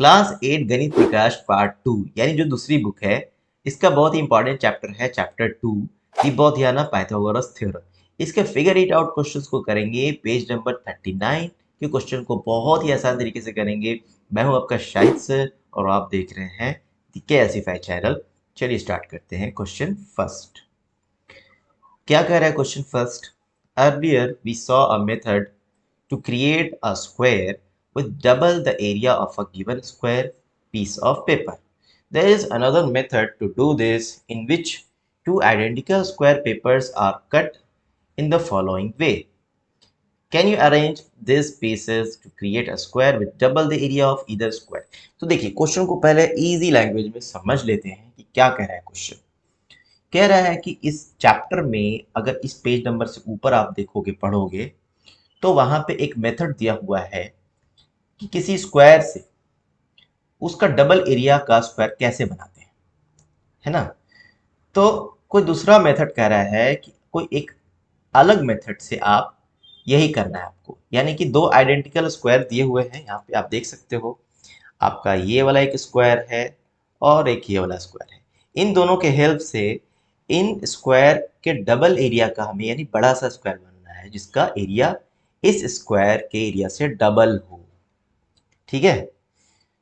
Class 8 गणित प्रकाश part 2 यानी जो दूसरी बुक है, इसका बहुत ही इंपॉर्टेंट चैप्टर है चैप्टर 2 दी बोधियाना पाइथागोरस थ्योरम। इसके फिगर इट आउट क्वेश्चंस को करेंगे पेज नंबर 39 के क्वेश्चन को बहुत ही आसान तरीके से करेंगे। मैं हूं आपका शाहिद सर और आप देख रहे हैं दी के चैनल। चलिए स्टार्ट करते हैं। क्वेश्चन फर्स्ट क्या कह रहा है? Question first, earlier we saw a method to create a square with double the area of a given square piece of paper. There is another method to do this in which two identical square papers are cut in the following way. Can you arrange these pieces to create a square with double the area of either square? तो देखिए question को पहले easy language में समझ लेते हैं कि क्या कह रहा है क्वेश्चन। कह रहा है कि इस चैप्टर में अगर इस पेज नंबर से ऊपर आप देखोगे पढ़ोगे तो वहां पे एक मेथड दिया हुआ है कि किसी स्क्वायर से उसका डबल एरिया का स्क्वायर कैसे बनाते हैं, है ना। तो कोई दूसरा मेथड कह रहा है कि कोई एक अलग मेथड से आप यही करना है आपको, यानी कि दो आइडेंटिकल स्क्वायर दिए हुए हैं। यहाँ पे आप देख सकते हो आपका ये वाला एक स्क्वायर है और एक ये वाला स्क्वायर है। इन दोनों के हेल्प से इन स्क्वायर के डबल एरिया का हमें यानी बड़ा सा स्क्वायर बनना है जिसका एरिया इस स्क्वायर के एरिया से डबल हो। ठीक है,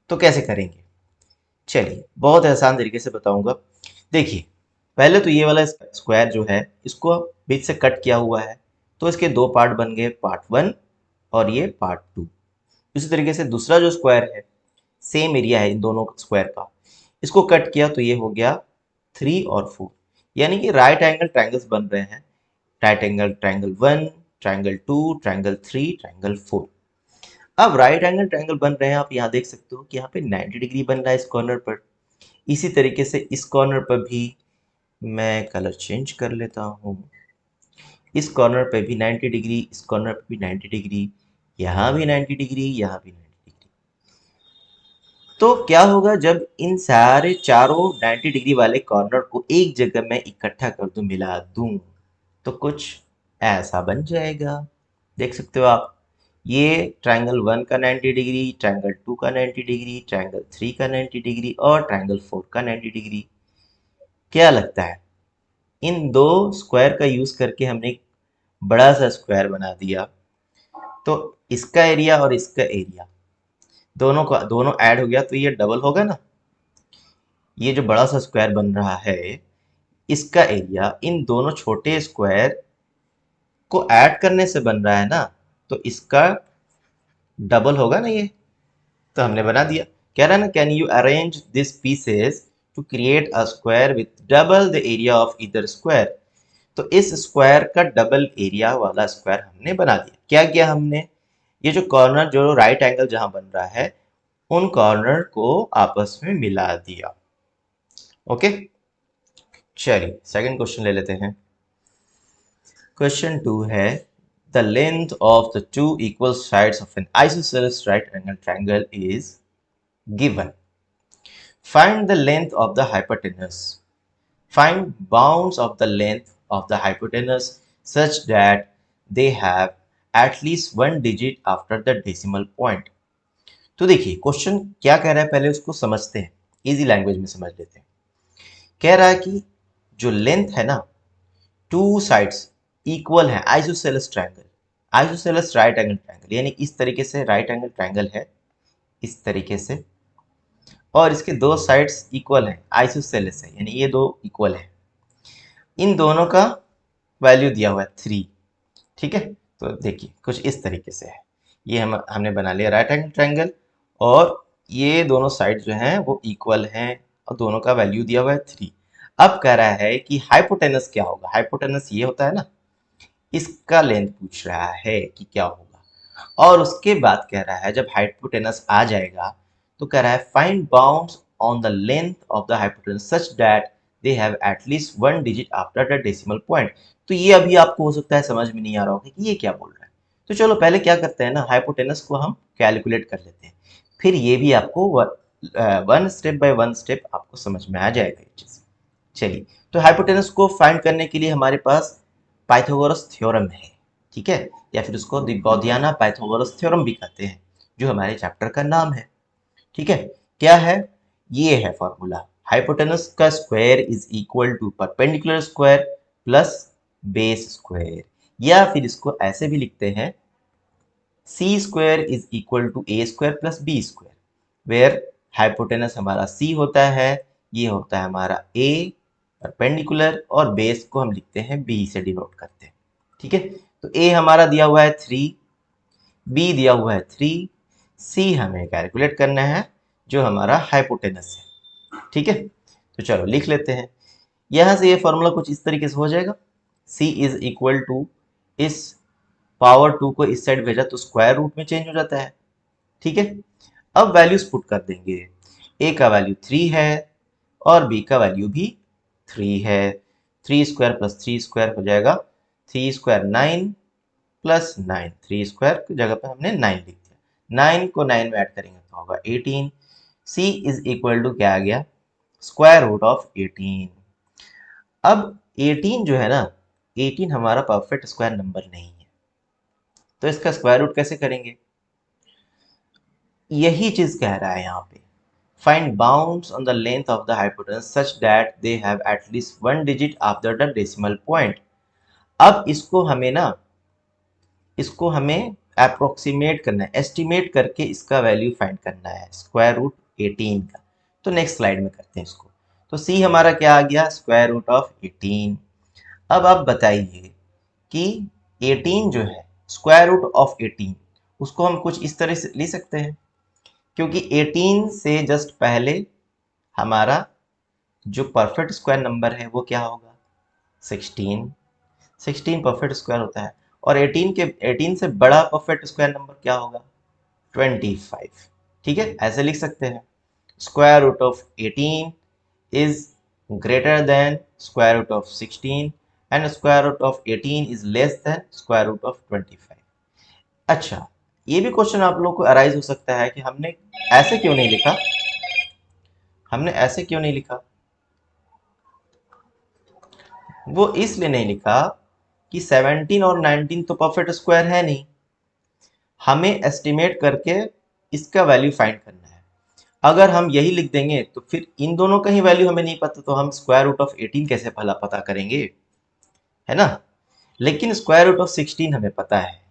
तो कैसे करेंगे? चलिए बहुत आसान तरीके से बताऊंगा। देखिए पहले तो ये वाला स्क्वायर जो है इसको बीच से कट किया हुआ है, तो इसके दो पार्ट बन गए, पार्ट 1 और ये पार्ट 2। इसी तरीके से दूसरा जो स्क्वायर है सेम एरिया है इन दोनों स्क्वायर का, इसको कट किया तो ये हो गया 3 और 4, यानी कि राइट एंगल ट्रायंगल्स बन रहे हैं। Right angle triangle 1, triangle 2, triangle 3, triangle 4। अब राइट एंगल ट्रायंगल बन रहे हैं, आप यहाँ देख सकते हो कि यहाँ पे 90 डिग्री बन रहा है इस कॉर्नर पर। इसी तरीके से इस कॉर्नर पर भी मैं कलर चेंज कर लेता हूँ। इस कॉर्नर पे भी 90 डिग्री, इस कॉर्नर पे भी 90 डिग्री, यहाँ भी 90 डिग्री, यहाँ भी 90 डिग्री। तो क्या होगा जब इन सारे चारों 90 डिग्री वाले कॉर्नर को एक जगह मैं इकट्ठा कर दूं, मिला दूं, तो कुछ ऐसा बन जाएगा। देख सकते हो आप, ये ट्रायंगल 1 का 90 डिग्री, ट्रायंगल 2 का 90 डिग्री, ट्रायंगल 3 का 90 डिग्री और ट्रायंगल 4 का 90 डिग्री। क्या लगता है इन दो स्क्वायर का यूज करके हमने एक बड़ा सा स्क्वायर बना दिया, तो इसका एरिया और इसका एरिया दोनों ऐड हो गया तो ये डबल होगा ना। ये जो बड़ा सा स्क्वायर बन रहा है इसका एरिया इन दोनों छोटे स्क्वायर को ऐड करने से बन रहा है ना, तो इसका डबल होगा ना ये। तो हमने बना दिया। कह रहा है ना, can you arrange this pieces to create a square with double the area of either square. तो इस स्क्वायर का डबल एरिया वाला स्क्वायर हमने बना दिया। क्या किया हमने? ये जो कॉर्नर, जो राइट एंगल जहां बन रहा है, उन कॉर्नर को आपस में मिला दिया। ओके, चलिए सेकंड क्वेश्चन ले लेते हैं। क्वेश्चन 2 है, the length of the two equal sides of N isosceles right angle triangle is given. Find the length of the hypotenuse. Find bounds of the length of the hypotenuse such that they have at least one digit after the decimal point. तो देखिए question क्या कह रहा है, पहले उसको समझते हैं, इजी लैंग्वेज में समझ लेते हैं। कह रहा है कि जो लेंथ है ना, टू साइड्स इक्वल है isosceles triangle, isosceles right angle triangle, यानी इस तरीके से राइट एंगल ट्रायंगल है, इस तरीके से, और इसके दो साइड्स इक्वल हैं, आइसोसेलेस है यानी ये दो इक्वल है। इन दोनों का वैल्यू दिया हुआ है 3। ठीक है, तो देखिए कुछ इस तरीके से है। ये हमने बना लिया राइट एंगल ट्रायंगल, और ये दोनों साइड जो हैं वो इक्वल हैं और दोनों का वैल्यू दिया हुआ है 3। अब कह रहा है कि हाइपोटेनस क्या होगा। हाइपोटेनस ये होता है ना, इसका लेंथ पूछ रहा है कि क्या होगा। और उसके बाद कह रहा है जब हाइपोटेनस आ जाएगा तो कह रहा है find bounds on the length of the hypotenuse such that they have at least one digit after the decimal point. तो ये अभी आपको हो सकता है समझ में नहीं आ रहा होगा कि ये क्या बोल रहा है। तो चलो पहले क्या करते हैं ना, हाइपोटेनस को हम कैलकुलेट कर लेते हैं, फिर ये भी आपको one step by one step आपको समझ में आ जाएगा ये चीज। चलिए, तो हाइपोटेनस को फाइंड करने के लिए हमारे पास पाइथागोरस थ्योरम है। ठीक है, या फिर उसको द गॉडियाना पाइथागोरस थ्योरम भी कहते हैं, जो हमारे चैप्टर का नाम है। ठीक है, क्या है, ये है फॉर्मूला, हाइपोटेनस का square is equal to perpendicular square plus base square, या फिर इसको ऐसे भी लिखते हैं c square is equal to a square plus b square, where hypotenuse हमारा सी होता है, ये होता है हमारा ए परपेंडिकुलर, और बेस को हम लिखते हैं बी से डिनोट करते हैं। ठीक है, तो ए हमारा दिया हुआ है 3, बी दिया हुआ है 3, सी हमें कैलकुलेट करना है जो हमारा हाइपोटेनस है। ठीक है, तो चलो लिख लेते हैं। यहां से ये फॉर्मूला कुछ इस तरीके से हो जाएगा, c इज इक्वल टू, इस पावर 2 को इस साइड भेजा तो स्क्वायर रूट में चेंज हो जाता है। ठीक है, अब वैल्यूज पुट कर देंगे, a का वैल्यू 3 है और b का वैल्यू भी 3 है। 3 स्क्वायर प्लस 3 स्क्वायर हो जाएगा 3 स्क्वायर 9 प्लस 9, 3 स्क्वायर की जगह पे हमने 9 लिख दिया, 9 को 9 में ऐड करेंगे तो होगा 18। c इज इक्वल टू क्या आ गया, स्क्वायर रूट ऑफ 18। अब 18 जो है ना, 18 हमारा परफेक्ट स्क्वायर नंबर नहीं है, तो इसका स्क्वायर रूट कैसे करेंगे, यही चीज कह रहा है यहाँ पे, find bounds on the length of the hypotenuse such that they have at least 1 digit after the decimal point. अब इसको हमें अप्रोक्सीमेट करना है, एस्टिमेट करके इसका वैल्यू फाइंड करना है स्क्वायर रूट 18 का। तो नेक्स्ट स्लाइड में करते हैं इसको। तो सी हमारा क्या आ गया, स्क्वायर रूट ऑफ 18। अब आप बताइए कि 18 जो है स्क्वायर रूट ऑफ 18, उसको हम कुछ इस तरह से ले सकते हैं, क्योंकि 18 से जस्ट पहले हमारा जो परफेक्ट स्क्वायर नंबर है वो क्या होगा, 16। 16 परफेक्ट स्क्वायर होता है, और 18 से बड़ा परफेक्ट स्क्वायर नंबर क्या होगा, 25। ठीक है, ऐसे लिख सकते हैं, square root of 18 is greater than square root of 16 and square root of 18 is less than square root of 25। अच्छा, ये भी क्वेश्चन आप लोग को अराइज हो सकता है कि ऐसे क्यों नहीं लिखा हमने ऐसे क्यों नहीं लिखा, वो इसलिए नहीं लिखा कि 17 और 19 तो परफेक्ट स्क्वायर है नहीं, हमें एस्टिमेट करके इसका वैल्यू फाइंड करना है। अगर हम यही लिख देंगे तो फिर इन दोनों का ही वैल्यू हमें नहीं पता, तो हम स्क्वायर रूट ऑफ 18 कैसे भला पता करेंगे, है ना। लेकिन स्क्वायर रूट ऑफ 16 हमें पता है,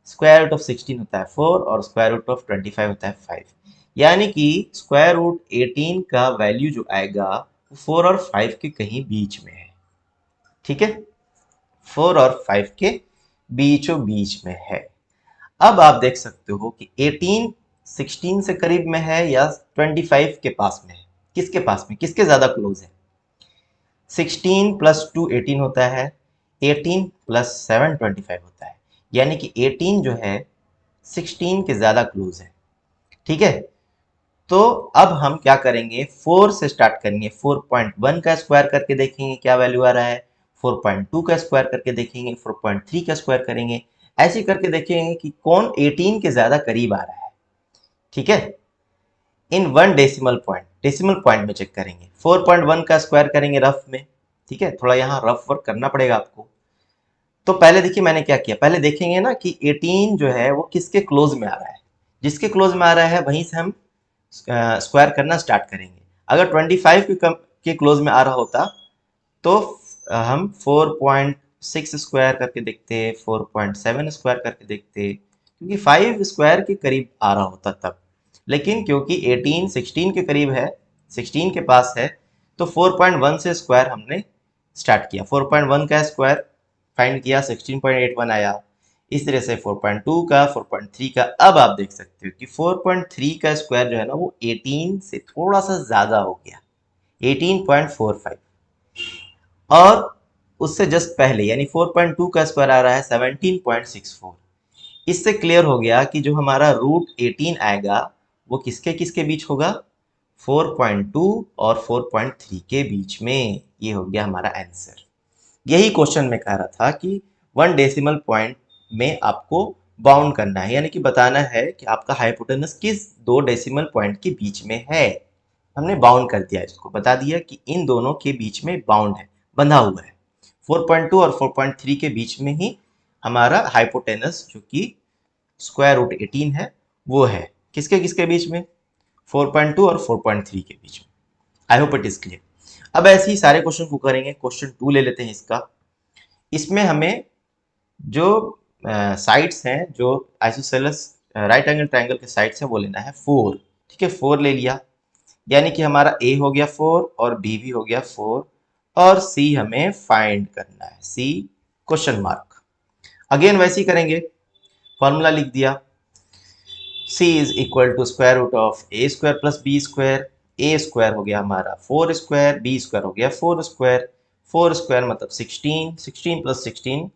स्क्वायर रूट ऑफ 16 होता है 4 और स्क्वायर रूट ऑफ 25 होता है 5, यानी कि स्क्वायर रूट 18 का वैल्यू जो आएगा वो 4 और 5 के कहीं बीच में है। ठीक है, 4 और 5 के बीचों बीच में है। अब आप देख सकते हो कि 18 16 से करीब में है या 25 के पास में है, किसके पास में, किसके ज्यादा क्लोज है, 16 प्लस 2 18 होता है, 18 प्लस 7 25 होता है, यानी कि 18 जो है 16 के ज्यादा क्लोज है। ठीक है, तो अब हम क्या करेंगे, 4 से स्टार्ट करेंगे, 4.1 का स्क्वायर करके देखेंगे क्या वैल्यू आ रहा है, 4.2 का स्क्वायर करके देखेंगे, 4.3 का स्क्वायर करेंगे, ऐसे करके देखेंगे कि कौन 18 के ज्यादा करीब आ रहा है। ठीक है, इन वन डेसिमल पॉइंट में चेक करेंगे, 4.1 का स्क्वायर करेंगे रफ में। ठीक है, थोड़ा यहाँ रफ वर्क करना पड़ेगा आपको। तो पहले देखिए मैंने क्या किया, पहले देखेंगे ना कि 18 जो है वो किसके क्लोज में आ रहा है, जिसके क्लोज में आ रहा है वहीं से हम स्क्वायर करना स्टार्ट करेंगे। अगर 25 के क्लोज में आ रहा होता तो हम 4.6 स्क्वायर करके देखते, 4.7 स्क्वायर करके देखते, क्योंकि 5 स्क्वायर के करीब आ रहा होता तब। लेकिन क्योंकि 18 16 के करीब है, 16 के पास है, तो 4.1 से स्क्वायर हमने स्टार्ट किया, 4.1 का स्क्वायर फाइंड किया, 16.81 आया। इस तरह से 4.2 का, 4.3 का। अब आप देख सकते हो कि 4.3 का स्क्वायर जो है ना वो 18 से थोड़ा सा ज्यादा हो गया, 18.45, और उससे जस्ट पहले यानी 4.2 का स्क्वायर आ रहा है 17.64। इससे क्लियर हो गया कि जो हमारा रूट 18 आएगा वो किसके किसके बीच होगा, 4.2 और 4.3 के बीच में। ये हो गया हमारा आंसर। यही क्वेश्चन में कह रहा था कि 1 डेसिमल पॉइंट में आपको बाउंड करना है, यानी कि बताना है कि आपका हाइपोटेनस किस 2 डेसिमल पॉइंट के बीच में है। हमने बाउंड कर दिया, इसको बता दिया कि इन दोनों के बीच में बाउंड है, बंधा हुआ है। 4.2 और 4.3 के बीच में ही हमारा हाइपोटेनस जो कि स्क्वायर रूट 18 है वो है, किसके किसके बीच में, 4.2 और 4.3 के बीच में। I hope it is clear. अब ऐसे ही सारे क्वेश्चन को करेंगे। क्वेश्चन 2 ले लेते हैं इसका। इसमें हमें जो साइड्स हैं, जो आइसोसेलेस राइट एंगल ट्रायंगल के साइड्स हैं, वो लेना है 4। ठीक है, 4 ले लिया, यानी कि हमारा ए हो गया 4 और बी भी हो गया 4 और सी हमें फाइंड करना है, सी क्वेश्चन मार्क। अगेन वैसे ही करेंगे, फॉर्मूला लिख दिया, c is equal to square root of a square plus b square. A square हो गया हमारा 4 स्क्वायर, बी स्क्वायर हो गया 4 स्क्वायर। 4 स्क्वायर मतलब 16, 16 प्लस 16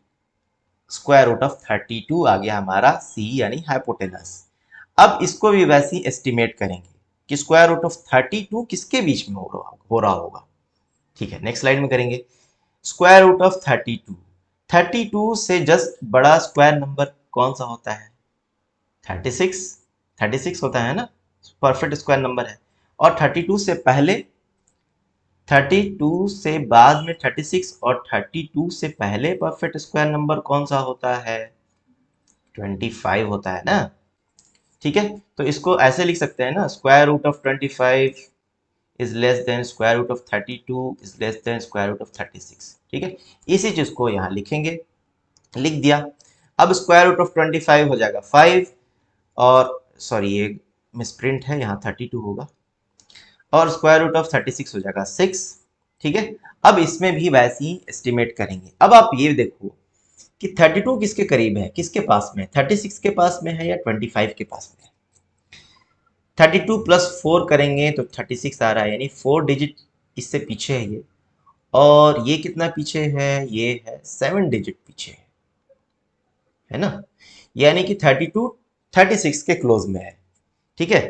स्क्वायर रूट ऑफ 32 आ गया हमारा c यानी हाइपोटेनस। अब इसको भी वैसे ही एस्टिमेट करेंगे कि स्क्वायर रूट ऑफ 32 किसके बीच में हो रहा होगा। ठीक है, नेक्स्ट स्लाइड में करेंगे। स्क्वायर रूट ऑफ 32, 32 से जस्ट बड़ा स्क्वायर नंबर कौन सा होता है? 36, 36 होता है ना, परफेक्ट स्क्वायर नंबर है। और 32 से पहले, 32 से बाद में 36 और 32 से पहले परफेक्ट स्क्वायर नंबर कौन सा होता है? 25 होता है ना। ठीक है, तो इसको ऐसे लिख सकते हैं ना, square root of 25 is less than square root of 32 is less than square root of 36। ठीक है, इसी चीज को यहाँ लिखेंगे, लिख दिया। अब स्क्वायर रूट ऑफ 25 हो जाएगा 5 और सॉरी ये मिसप्रिंट है, यहाँ 32 होगा, और स्क्वायर रूट ऑफ 36 हो जाएगा 6। ठीक है, अब इसमें भी वैसे ही एस्टिमेट करेंगे। अब आप ये देखो कि 32 किसके करीब है, किसके पास में, 36 के पास में है या 25 के पास में है? 32 प्लस 4 करेंगे तो 36 आ रहा है, यानी 4 डिजिट इससे पीछे है ये। और ये कितना पीछे है? ये है 7 डिजिट पीछे है ना, यानी कि 32 36 के क्लोज में है। ठीक है,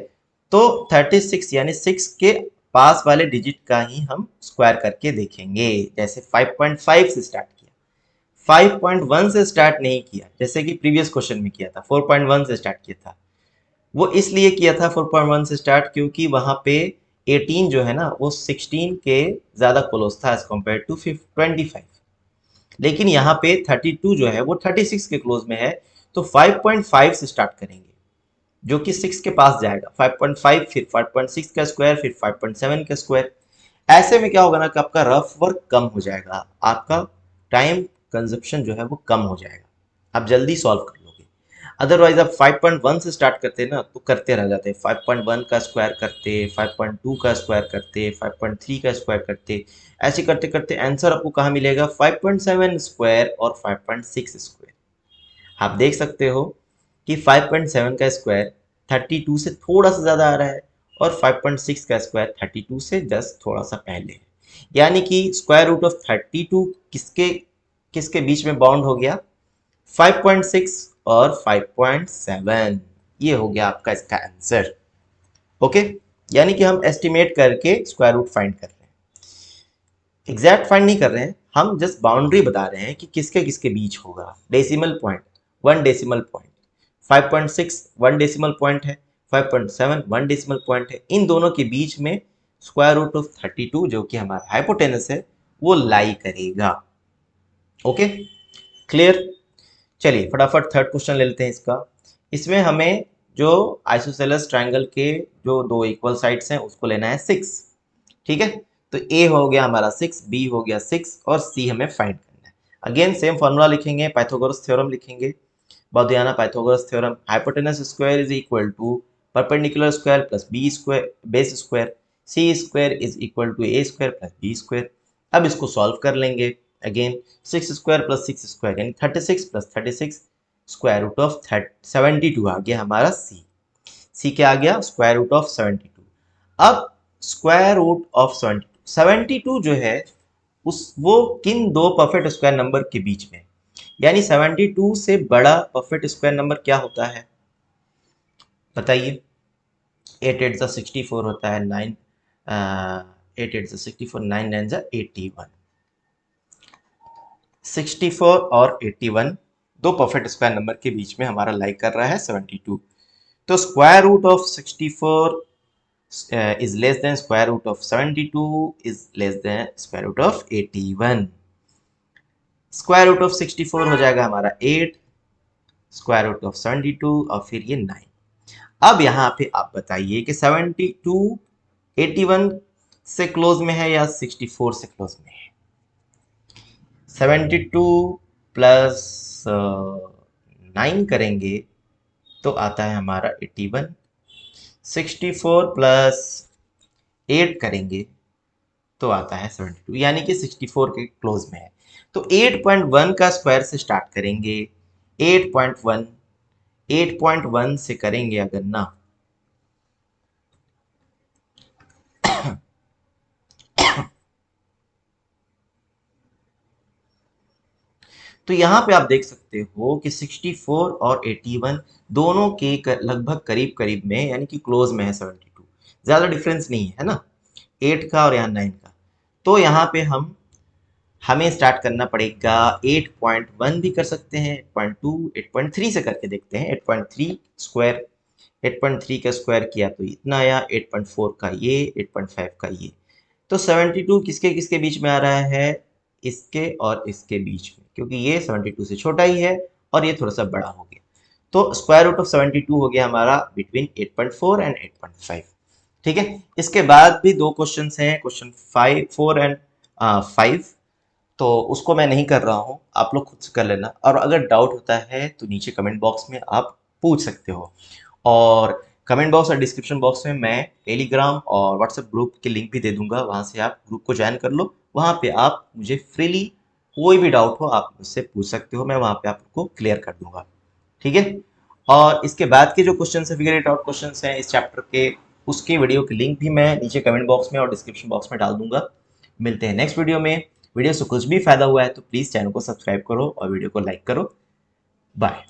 तो 36 यानी 6 के पास वाले डिजिट का ही हम स्क्वायर करके देखेंगे। जैसे 5.5 से स्टार्ट किया, 5.1 से स्टार्ट नहीं किया जैसे कि प्रीवियस क्वेश्चन में किया था, 4.1 से स्टार्ट किया था। वो इसलिए किया था 4.1 से स्टार्ट क्योंकि वहां पे 18 जो है ना वो 16 के ज्यादा क्लोज था एज कम्पेयर टू 25। लेकिन यहाँ पे 32 जो है वो 36 के क्लोज में है, तो 5.5 से स्टार्ट करेंगे जो कि 6 के पास जाएगा, 5.5 फिर 5.6 का स्क्वायर फिर 5.7 का स्क्वायर। ऐसे में क्या होगा ना कि आपका रफ वर्क कम हो जाएगा, आपका टाइम कंजप्शन जो है वो कम हो जाएगा, आप जल्दी सॉल्व कर लोगे। अदरवाइज आप 5.1 से स्टार्ट करते ना तो करते रह जाते, 5.1 का स्क्वायर करते, 5.2 का स्क्वायर करते, 5.3 का स्क्वायर करते, ऐसे करते करते आंसर आपको कहाँ मिलेगा? 5.7 स्क्वायर और 5.6 स्क्वायर। आप देख सकते हो कि 5.7 का स्क्वायर 32 से थोड़ा सा ज़्यादा आ रहा है और 5.6 का स्क्वायर 32 से जस्ट थोड़ा सा पहले है, यानी कि स्क्वायर रूट ऑफ 32 किसके किसके बीच में बाउंड हो गया? 5.6 और 5.7। ये हो गया आपका इसका आंसर। ओके, यानी कि हम एस्टिमेट करके स्क्वायर रूट फाइंड कर रहे हैं, एग्जैक्ट फाइंड नहीं कर रहे हैं, हम जस्ट बाउंड्री बता रहे हैं कि किसके किसके बीच होगा। Decimal point, 1 decimal point, 5.6 1 decimal point है, 5.7 1 डेसिमल पॉइंट है, इन दोनों के बीच में स्क्वायर रूट ऑफ 32 जो कि हमारा हाइपोटेनस है वो लाई करेगा। Okay, clear. चलिए फटाफट थर्ड क्वेश्चन ले लेते हैं इसका। इसमें हमें जो आइसोसेलेस ट्रायंगल के जो दो इक्वल साइड्स हैं उसको लेना है 6। ठीक है, तो ए हो गया हमारा 6, बी हो गया 6 और सी हमें फाइंड करना है। अगेन सेम फॉर्मूला लिखेंगे, पाइथागोरस थ्योरम लिखेंगे, बाउदियाना Pythagoras theorem, hypotenuse square is equal to perpendicular square plus b square base square, c square is equal to a square plus b square. अब इसको सॉल्व कर लेंगे। Again 6 square plus 6 square यानी 36 plus 36 square root of 72 आ गया हमारा सी। सी क्या आ गया? Square root of 72। अब स्क्वायर रूट ऑफ 72 जो है उस वो किन दो परफेक्ट स्क्वायर नंबर के बीच में, यानी 72 से बड़ा परफेक्ट स्क्वायर नंबर क्या होता है बताइए? 8 8 64 होता है, 9 8 8 64, 9 9 81। 64 और 81 दो परफेक्ट स्क्वायर नंबर के बीच में हमारा लाई कर रहा है 72। तो square root of 64 is less than square root of 72 is less than square root of 81। Square root of 64 हो जाएगा हमारा 8, स्क्वायर रूट ऑफ 72 और फिर ये 9। अब यहाँ पे आप बताइए कि 72 81 से क्लोज में है या 64 से क्लोज में है। 72 प्लस 9 करेंगे तो आता है हमारा 81। 64 प्लस 8 करेंगे तो आता है 72, यानी कि 64 के क्लोज में है। तो 8.1 का स्क्वायर से स्टार्ट करेंगे। 8.1 8.1 से करेंगे अगर ना, तो यहाँ पे आप देख सकते हो कि 64 और 81 दोनों के लगभग करीब करीब में, यानी कि क्लोज में है 72। ज़्यादा डिफरेंस नहीं है ना 8 का और यहाँ 9 का। तो यहाँ पे हमें स्टार्ट करना पड़ेगा। 8.1 भी कर सकते हैं, 8.2, 8.3 से करके देखते हैं। 8.3 स्क्वायर, 8.3 का स्क्वायर किया तो इतना आया। 8.4 का ये, 8.5 का ये। तो 72 किसके किसके बीच में आ रहा है? इसके और इसके बीच में, क्योंकि ये 72 से छोटा ही है और ये थोड़ा सा बड़ा हो गया। तो स्क्वायर रूट ऑफ 72 हो गया हमारा बिटवीन 8.4 एंड 8.5। ठीक है, इसके बाद भी दो क्वेश्चन हैं, क्वेश्चन 5, 4 एंड 5। तो उसको मैं नहीं कर रहा हूँ, आप लोग खुद से कर लेना। और अगर डाउट होता है तो नीचे कमेंट बॉक्स में आप पूछ सकते हो। और कमेंट बॉक्स और डिस्क्रिप्शन बॉक्स में मैं टेलीग्राम और व्हाट्सएप ग्रुप के लिंक भी दे दूंगा, वहाँ से आप ग्रुप को ज्वाइन कर लो। वहाँ पे आप मुझे फ्रीली कोई भी डाउट हो आप मुझसे पूछ सकते हो, मैं वहाँ पे आपको क्लियर कर दूंगा। ठीक है, और इसके बाद के जो क्वेश्चन है, फिगर इट आउट क्वेश्चन हैं इस चैप्टर के, उसके वीडियो की लिंक भी मैं नीचे कमेंट बॉक्स में और डिस्क्रिप्शन बॉक्स में डाल दूंगा। मिलते हैं नेक्स्ट वीडियो में। वीडियो से कुछ भी फायदा हुआ है तो प्लीज़ चैनल को सब्सक्राइब करो और वीडियो को लाइक करो। बाय।